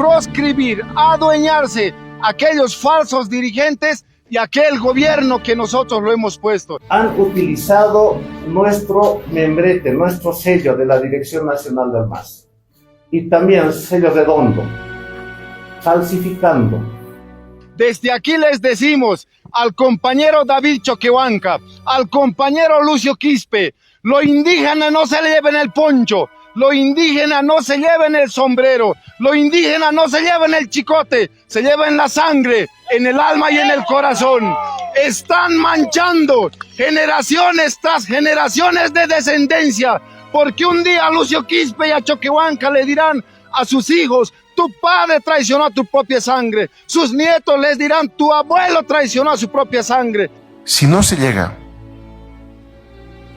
proscribir, adueñarse aquellos falsos dirigentes y aquel gobierno que nosotros lo hemos puesto. Han utilizado nuestro membrete, nuestro sello de la Dirección Nacional del MAS y también sello redondo, falsificando. Desde aquí les decimos al compañero David Choquehuanca, al compañero Lucio Quispe, lo indígena no se lleven el poncho, lo indígena no se lleven el sombrero, lo indígena no se lleven el chicote, se lleven la sangre en el alma y en el corazón. Están manchando generaciones tras generaciones de descendencia, porque un día a Lucio Quispe y a Choquehuanca le dirán a sus hijos: tu padre traicionó a tu propia sangre. Sus nietos les dirán: tu abuelo traicionó a su propia sangre. Si no se llega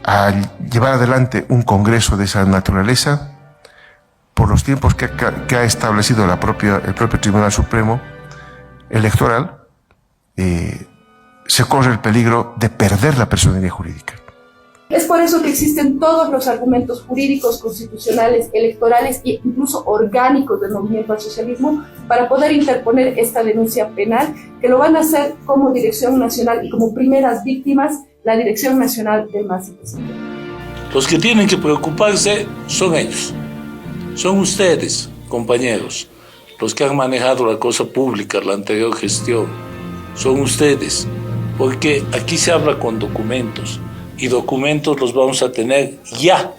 a llevar adelante un congreso de esa naturaleza, por los tiempos que ha establecido el propio Tribunal Supremo Electoral, se corre el peligro de perder la personería jurídica. Es por eso que existen todos los argumentos jurídicos, constitucionales, electorales e incluso orgánicos del movimiento al socialismo para poder interponer esta denuncia penal, que lo van a hacer como Dirección Nacional y como primeras víctimas la Dirección Nacional del MAS. Los que tienen que preocuparse son ellos, son ustedes, compañeros, los que han manejado la cosa pública, la anterior gestión, son ustedes, porque aquí se habla con documentos. Y documentos los vamos a tener ya.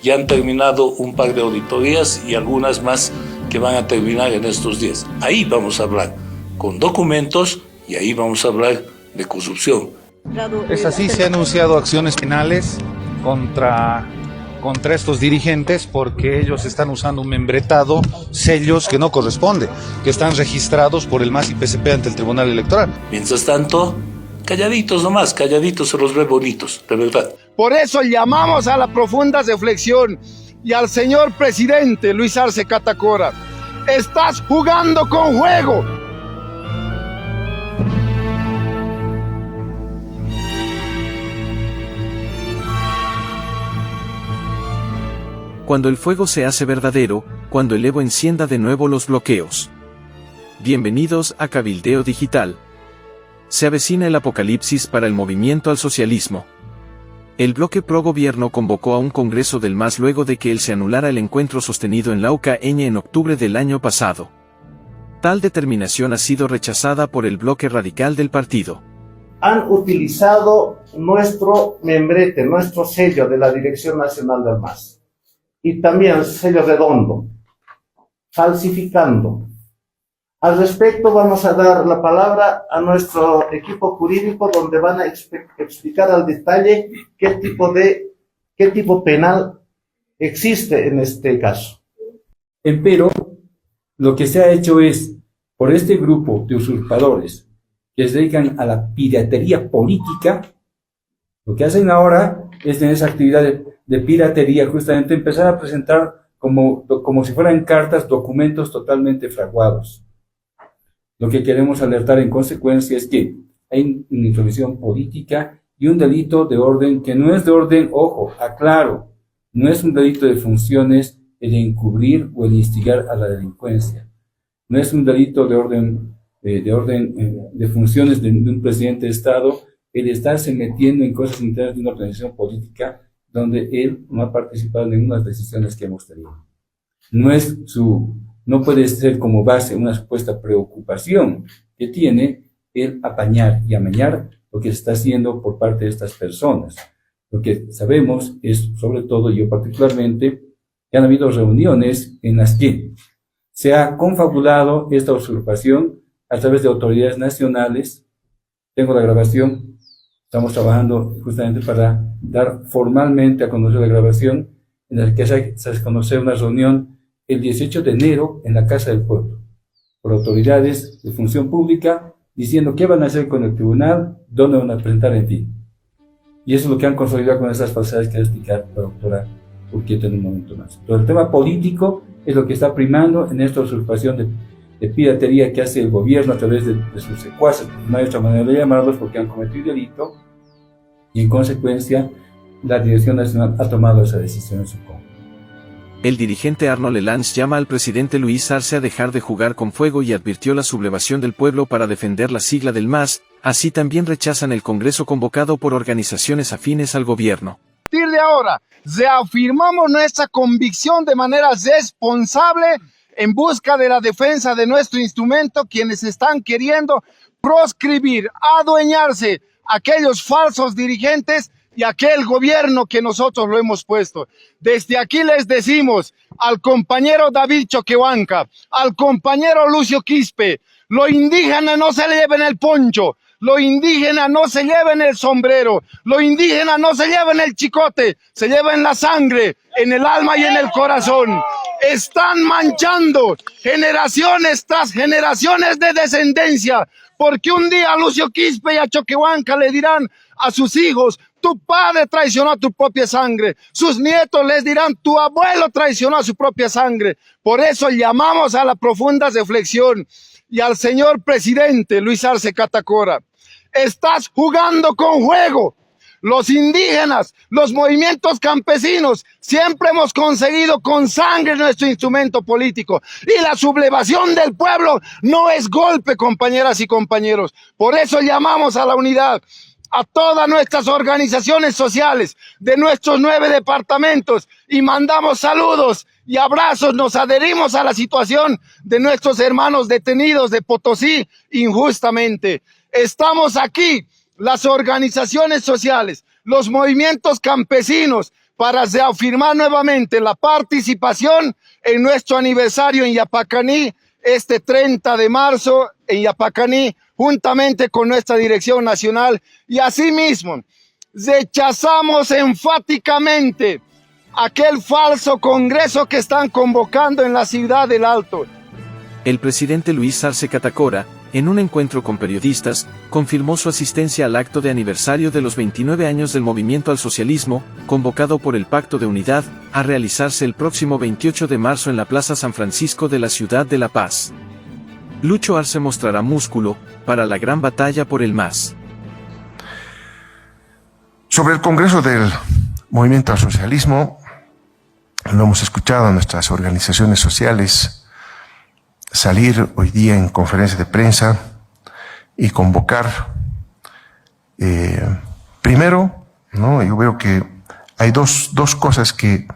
Ya han terminado un par de auditorías y algunas más que van a terminar en estos días. Ahí vamos a hablar con documentos y ahí vamos a hablar de corrupción. Es así, se han anunciado acciones penales contra estos dirigentes porque ellos están usando un membretado, sellos que no corresponde, que están registrados por el MAS y PSP ante el Tribunal Electoral. Mientras tanto, calladitos nomás, calladitos se los ve bonitos, de verdad. Por eso llamamos a la profunda reflexión y al señor presidente Luis Arce Catacora: estás jugando con fuego. Cuando el fuego se hace verdadero, cuando el Evo encienda de nuevo los bloqueos. Bienvenidos a Cabildeo Digital. Se avecina el apocalipsis para el movimiento al socialismo. El bloque pro gobierno convocó a un congreso del MAS luego de que se anulara el encuentro sostenido en Laucaeña en octubre del año pasado. Tal determinación ha sido rechazada por el bloque radical del partido. Han utilizado nuestro membrete, nuestro sello de la Dirección Nacional del MAS y también sello redondo, falsificando. Al respecto vamos a dar la palabra a nuestro equipo jurídico, donde van a explicar al detalle qué tipo penal existe en este caso. Empero, lo que se ha hecho es, por este grupo de usurpadores que se dedican a la piratería política, lo que hacen ahora es en esa actividad de piratería justamente empezar a presentar como si fueran cartas, documentos totalmente fraguados. Lo que queremos alertar en consecuencia es que hay una intromisión política y un delito de orden que no es de orden, ojo, aclaro, no es un delito de funciones el encubrir o el instigar a la delincuencia. No es un delito de orden de funciones de un presidente de Estado el estarse metiendo en cosas internas de una organización política donde él no ha participado en ninguna de las decisiones que hemos tenido. No puede ser como base una supuesta preocupación que tiene el apañar y amañar lo que se está haciendo por parte de estas personas. Lo que sabemos es, sobre todo yo particularmente, que han habido reuniones en las que se ha confabulado esta usurpación a través de autoridades nacionales. Tengo la grabación, estamos trabajando justamente para dar formalmente a conocer la grabación, en la que se hace conocer una reunión el 18 de enero en la Casa del Pueblo, por autoridades de función pública, diciendo qué van a hacer con el tribunal, dónde van a presentar, en fin. Y eso es lo que han consolidado con esas falsedades que va a explicar la doctora Urquieta en un momento más. Pero el tema político es lo que está primando en esta usurpación de piratería que hace el gobierno a través de sus secuaces, no hay otra manera de llamarlos porque han cometido delito, y en consecuencia la Dirección Nacional ha tomado esa decisión en su contra. El dirigente Arnaud Lelange llama al presidente Luis Arce a dejar de jugar con fuego y advirtió la sublevación del pueblo para defender la sigla del MAS, así también rechazan el Congreso convocado por organizaciones afines al gobierno. A partir de ahora, reafirmamos nuestra convicción de manera responsable en busca de la defensa de nuestro instrumento, quienes están queriendo proscribir, adueñarse aquellos falsos dirigentes y aquel gobierno que nosotros lo hemos puesto. Desde aquí les decimos al compañero David Choquehuanca, al compañero Lucio Quispe, lo indígena no se le lleven el poncho, lo indígena no se lleven el sombrero, lo indígena no se lleven el chicote, se lleven la sangre en el alma y en el corazón. Están manchando generaciones tras generaciones de descendencia, porque un día a Lucio Quispe y a Choquehuanca le dirán a sus hijos: tu padre traicionó a tu propia sangre. Sus nietos les dirán: tu abuelo traicionó a su propia sangre. Por eso llamamos a la profunda reflexión y al señor presidente Luis Arce Catacora: estás jugando con fuego. Los indígenas, los movimientos campesinos, siempre hemos conseguido con sangre nuestro instrumento político. Y la sublevación del pueblo no es golpe, compañeras y compañeros. Por eso llamamos a la unidad a todas nuestras organizaciones sociales de nuestros 9 departamentos y mandamos saludos y abrazos. Nos adherimos a la situación de nuestros hermanos detenidos de Potosí injustamente. Estamos aquí, las organizaciones sociales, los movimientos campesinos, para reafirmar nuevamente la participación en nuestro aniversario en Yapacaní, este 30 de marzo en Yapacaní, juntamente con nuestra dirección nacional. Y asimismo, rechazamos enfáticamente aquel falso congreso que están convocando en la ciudad del Alto. El presidente Luis Arce Catacora, en un encuentro con periodistas, confirmó su asistencia al acto de aniversario de los 29 años del movimiento al socialismo, convocado por el Pacto de Unidad, a realizarse el próximo 28 de marzo en la Plaza San Francisco de la ciudad de La Paz. Lucho Arce mostrará músculo para la gran batalla por el MAS. Sobre el Congreso del Movimiento al Socialismo, lo hemos escuchado a nuestras organizaciones sociales salir hoy día en conferencia de prensa y convocar. Primero, ¿no? Yo veo que hay dos cosas que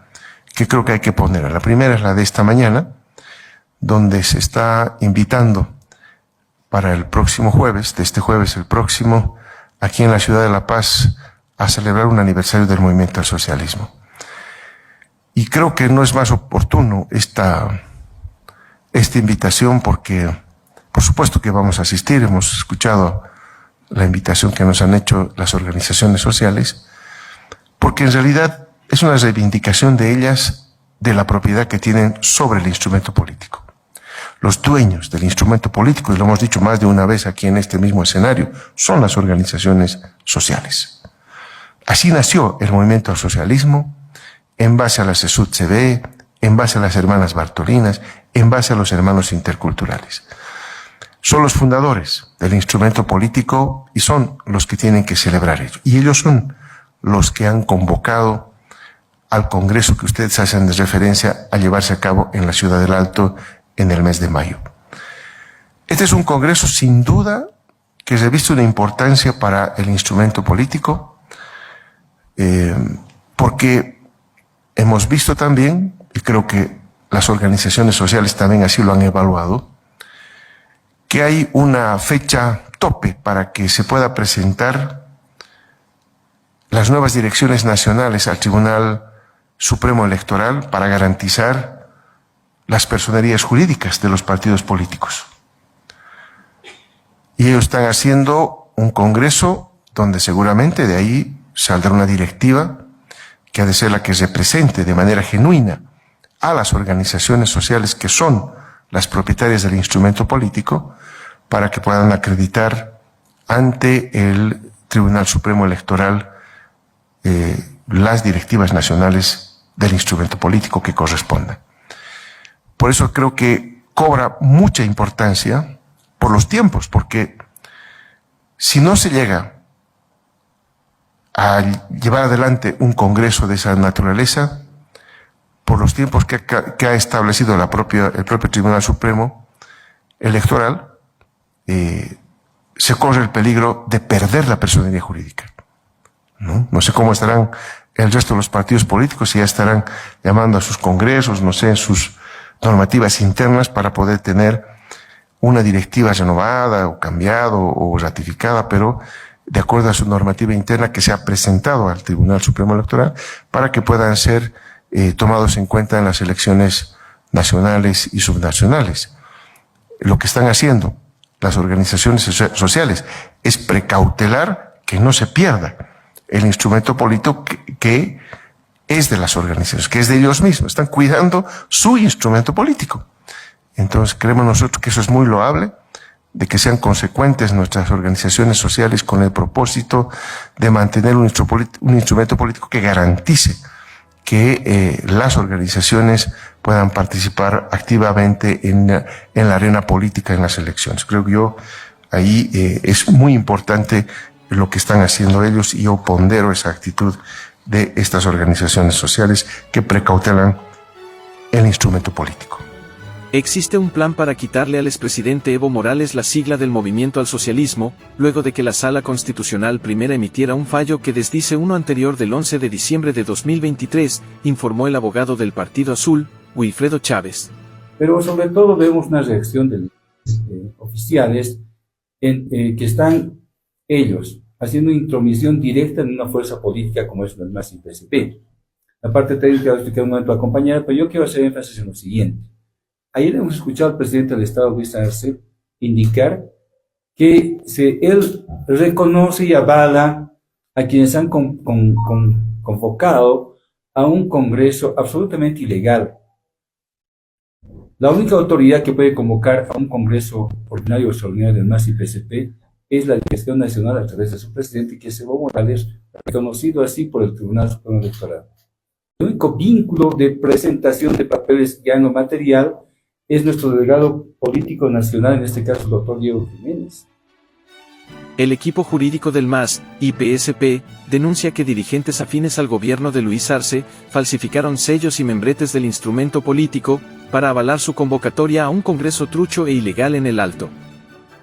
creo que hay que poner. La primera es la de esta mañana, donde se está invitando para el próximo jueves, de este jueves el próximo, aquí en la ciudad de La Paz, a celebrar un aniversario del movimiento al socialismo. Y creo que no es más oportuno esta invitación porque, por supuesto que vamos a asistir. Hemos escuchado la invitación que nos han hecho las organizaciones sociales, porque en realidad es una reivindicación de ellas de la propiedad que tienen sobre el instrumento político. Los dueños del instrumento político, y lo hemos dicho más de una vez aquí en este mismo escenario, son las organizaciones sociales. Así nació el movimiento al socialismo, en base a la CESUD-CB, en base a las hermanas Bartolinas, en base a los hermanos interculturales. Son los fundadores del instrumento político y son los que tienen que celebrar ello. Y ellos son los que han convocado al congreso que ustedes hacen de referencia a llevarse a cabo en la ciudad del Alto en el mes de mayo. Este es un congreso sin duda que reviste una importancia para el instrumento político, porque hemos visto también, y creo que las organizaciones sociales también así lo han evaluado, que hay una fecha tope para que se pueda presentar las nuevas direcciones nacionales al Tribunal Supremo Electoral para garantizar las personerías jurídicas de los partidos políticos. Y ellos están haciendo un congreso donde seguramente de ahí saldrá una directiva que ha de ser la que represente de manera genuina a las organizaciones sociales que son las propietarias del instrumento político, para que puedan acreditar ante el Tribunal Supremo Electoral las directivas nacionales del instrumento político que correspondan. Por eso creo que cobra mucha importancia por los tiempos, porque si no se llega a llevar adelante un congreso de esa naturaleza, por los tiempos que ha establecido el propio Tribunal Supremo Electoral, se corre el peligro de perder la personería jurídica. No sé cómo estarán el resto de los partidos políticos, si ya estarán llamando a sus congresos, no sé, en sus normativas internas para poder tener una directiva renovada o cambiada o ratificada, pero de acuerdo a su normativa interna que se ha presentado al Tribunal Supremo Electoral para que puedan ser tomados en cuenta en las elecciones nacionales y subnacionales. Lo que están haciendo las organizaciones sociales es precautelar que no se pierda el instrumento político que es de las organizaciones, que es de ellos mismos. Están cuidando su instrumento político. Entonces creemos nosotros que eso es muy loable, de que sean consecuentes nuestras organizaciones sociales con el propósito de mantener un instrumento político que garantice que las organizaciones puedan participar activamente en la arena política en las elecciones. Creo que ahí es muy importante lo que están haciendo ellos y yo pondero esa actitud de estas organizaciones sociales que precautelan el instrumento político. Existe un plan para quitarle al expresidente Evo Morales la sigla del Movimiento al Socialismo, luego de que la Sala Constitucional Primera emitiera un fallo que desdice uno anterior del 11 de diciembre de 2023, informó el abogado del Partido Azul, Wilfredo Chávez. Pero sobre todo vemos una reacción de oficiales que están ellos haciendo intromisión directa en una fuerza política como es el MAS y PSP. La parte técnica va a explicar un momento a acompañar, pero yo quiero hacer énfasis en lo siguiente. Ayer hemos escuchado al presidente del Estado, Luis Arce, indicar que él reconoce y avala a quienes han convocado a un congreso absolutamente ilegal. La única autoridad que puede convocar a un congreso ordinario o extraordinario del MAS y PSP es la Dirección Nacional a través de su presidente, que es Evo Morales, reconocido así por el Tribunal Supremo Electoral. El único vínculo de presentación de papeles ya en lo material es nuestro delegado político nacional, en este caso el doctor Diego Jiménez. El equipo jurídico del MAS y PSP denuncia que dirigentes afines al gobierno de Luis Arce falsificaron sellos y membretes del instrumento político para avalar su convocatoria a un congreso trucho e ilegal en el Alto.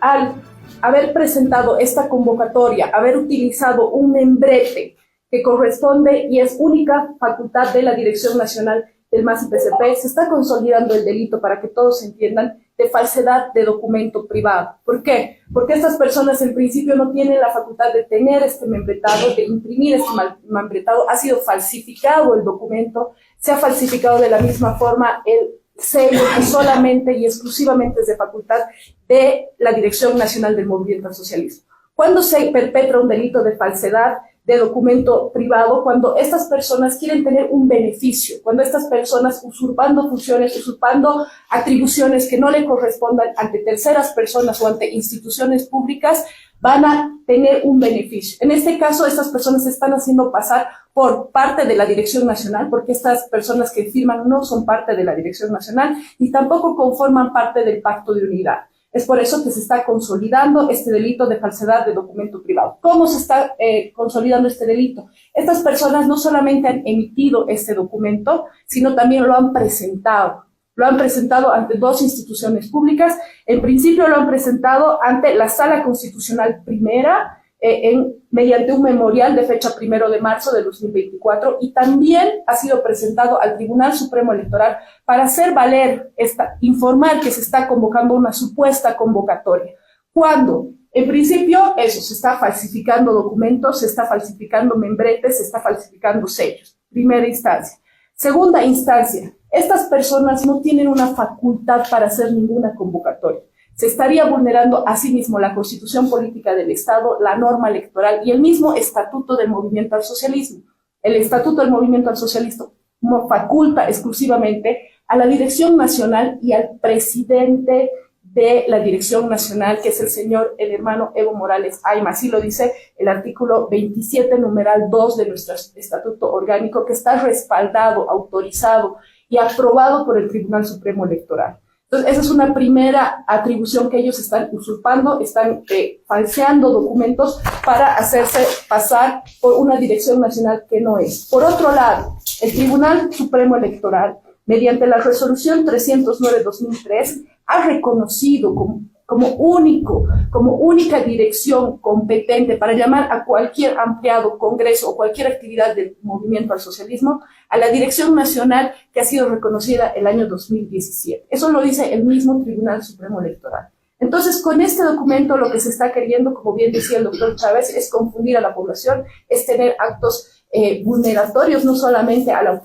Al haber presentado esta convocatoria, haber utilizado un membrete que corresponde y es única facultad de la Dirección Nacional del MAS y PSP, se está consolidando el delito, para que todos entiendan, de falsedad de documento privado. ¿Por qué? Porque estas personas en principio no tienen la facultad de tener este membretado, de imprimir este membretado. Ha sido falsificado el documento, se ha falsificado de la misma forma el sello que solamente y exclusivamente es de facultad de la Dirección Nacional del Movimiento al Socialismo. ¿Cuándo se perpetra un delito de falsedad de documento privado? Cuando estas personas quieren tener un beneficio, cuando estas personas usurpando funciones, usurpando atribuciones que no le correspondan ante terceras personas o ante instituciones públicas, van a tener un beneficio. En este caso, estas personas se están haciendo pasar por parte de la Dirección Nacional, porque estas personas que firman no son parte de la Dirección Nacional ni tampoco conforman parte del Pacto de Unidad. Es por eso que se está consolidando este delito de falsedad de documento privado. ¿Cómo se está consolidando este delito? Estas personas no solamente han emitido este documento, sino también lo han presentado. Lo han presentado ante dos instituciones públicas. En principio lo han presentado ante la Sala Constitucional Primera, mediante un memorial de fecha 1 de marzo de 2024, y también ha sido presentado al Tribunal Supremo Electoral para hacer valer informar que se está convocando una supuesta convocatoria. ¿Cuándo? En principio, eso, se está falsificando documentos, se está falsificando membretes, se está falsificando sellos. Primera instancia. Segunda instancia, estas personas no tienen una facultad para hacer ninguna convocatoria. Se estaría vulnerando asimismo la Constitución Política del Estado, la norma electoral y el mismo Estatuto del Movimiento al Socialismo. El Estatuto del Movimiento al Socialismo faculta exclusivamente a la Dirección Nacional y al presidente de la Dirección Nacional, que es el señor, el hermano Evo Morales Ayma. Así lo dice el artículo 27, numeral 2 de nuestro Estatuto Orgánico, que está respaldado, autorizado y aprobado por el Tribunal Supremo Electoral. Entonces, esa es una primera atribución que ellos están usurpando, están falseando documentos para hacerse pasar por una dirección nacional que no es. Por otro lado, El Tribunal Supremo Electoral, mediante la resolución 309/2003, ha reconocido como única dirección competente para llamar a cualquier ampliado congreso o cualquier actividad del movimiento al socialismo, a la Dirección Nacional que ha sido reconocida el año 2017. Eso lo dice el mismo Tribunal Supremo Electoral. Entonces, con este documento lo que se está queriendo, como bien decía el doctor Chávez, es confundir a la población, es tener actos vulneratorios no solamente al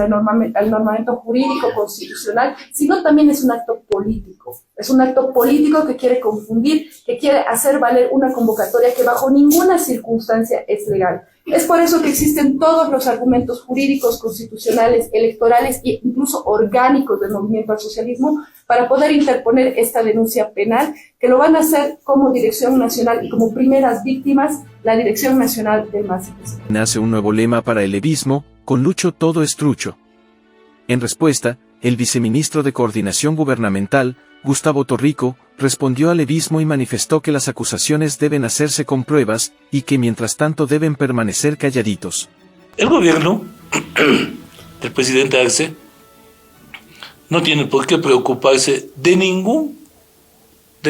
normamiento jurídico constitucional, sino también es un acto político. Es un acto político que quiere confundir, que quiere hacer valer una convocatoria que bajo ninguna circunstancia es legal. Es por eso que existen todos los argumentos jurídicos, constitucionales, electorales e incluso orgánicos del movimiento al socialismo para poder interponer esta denuncia penal, que lo van a hacer como Dirección Nacional y como primeras víctimas la Dirección Nacional del MAS-IPC. Nace un nuevo lema para el levismo: con Lucho todo es trucho. En respuesta, el viceministro de Coordinación Gubernamental, Gustavo Torrico, respondió al levismo y manifestó que las acusaciones deben hacerse con pruebas y que mientras tanto deben permanecer calladitos. El gobierno del presidente Arce no tiene por qué preocuparse de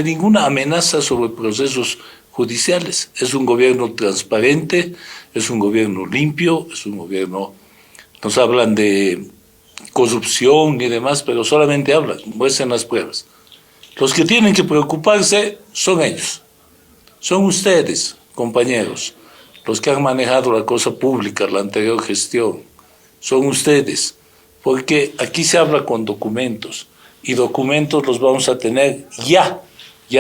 ninguna amenaza sobre procesos judiciales. Es un gobierno transparente, es un gobierno limpio, es un gobierno... Nos hablan de corrupción y demás, pero solamente hablan, muestran las pruebas. Los que tienen que preocuparse son ellos, son ustedes, compañeros, los que han manejado la cosa pública, la anterior gestión, son ustedes, porque aquí se habla con documentos, y documentos los vamos a tener ya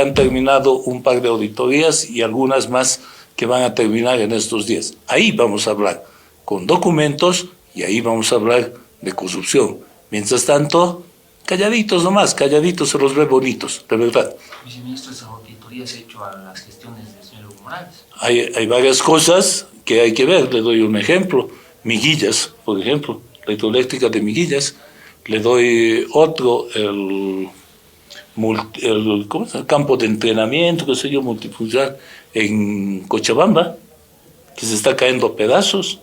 han terminado un par de auditorías y algunas más que van a terminar en estos días. Ahí vamos a hablar con documentos y ahí vamos a hablar de corrupción. Mientras tanto, calladitos nomás, calladitos se los ve bonitos, de verdad. Viceministro, ¿esas auditorías hecho a las gestiones del señor Evo Morales? Hay varias cosas que hay que ver. Le doy un ejemplo. Miguillas, por ejemplo, la hidroeléctrica de Miguillas. Le doy otro, el campo de entrenamiento, qué sé yo, multifuncional en Cochabamba, que se está cayendo a pedazos.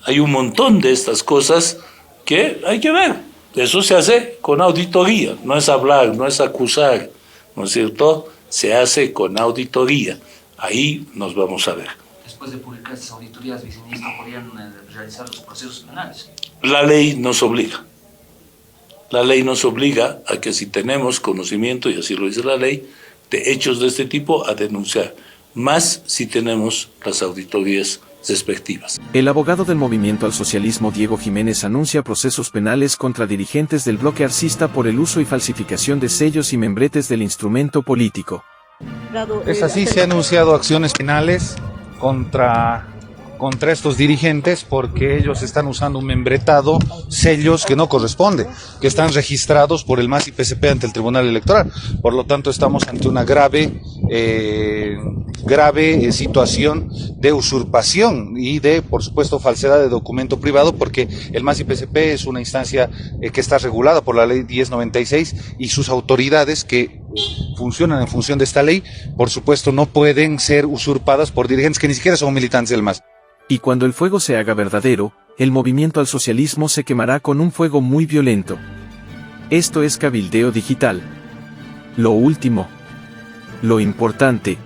Hay un montón de estas cosas que hay que ver. Eso se hace con auditoría, no es hablar, no es acusar, ¿no es cierto? Se hace con auditoría. Ahí nos vamos a ver. Después de publicar estas auditorías, viceministro, ¿podrían realizar los procesos penales? La ley nos obliga. La ley nos obliga a que si tenemos conocimiento, y así lo dice la ley, de hechos de este tipo, a denunciar. Más si tenemos las auditorías respectivas. El abogado del movimiento al socialismo Diego Jiménez anuncia procesos penales contra dirigentes del bloque arcista por el uso y falsificación de sellos y membretes del instrumento político. Es así, se han anunciado acciones penales contra estos dirigentes porque ellos están usando un membretado, sellos que no corresponde, que están registrados por el MAS-IPC ante el Tribunal Electoral. Por lo tanto, estamos ante una grave situación de usurpación y de, por supuesto, falsedad de documento privado, porque el MAS-IPC es una instancia que está regulada por la ley 1096 y sus autoridades que funcionan en función de esta ley, por supuesto, no pueden ser usurpadas por dirigentes que ni siquiera son militantes del MAS. Y cuando el fuego se haga verdadero, el movimiento al socialismo se quemará con un fuego muy violento. Esto es Cabildeo Digital. Lo último. Lo importante.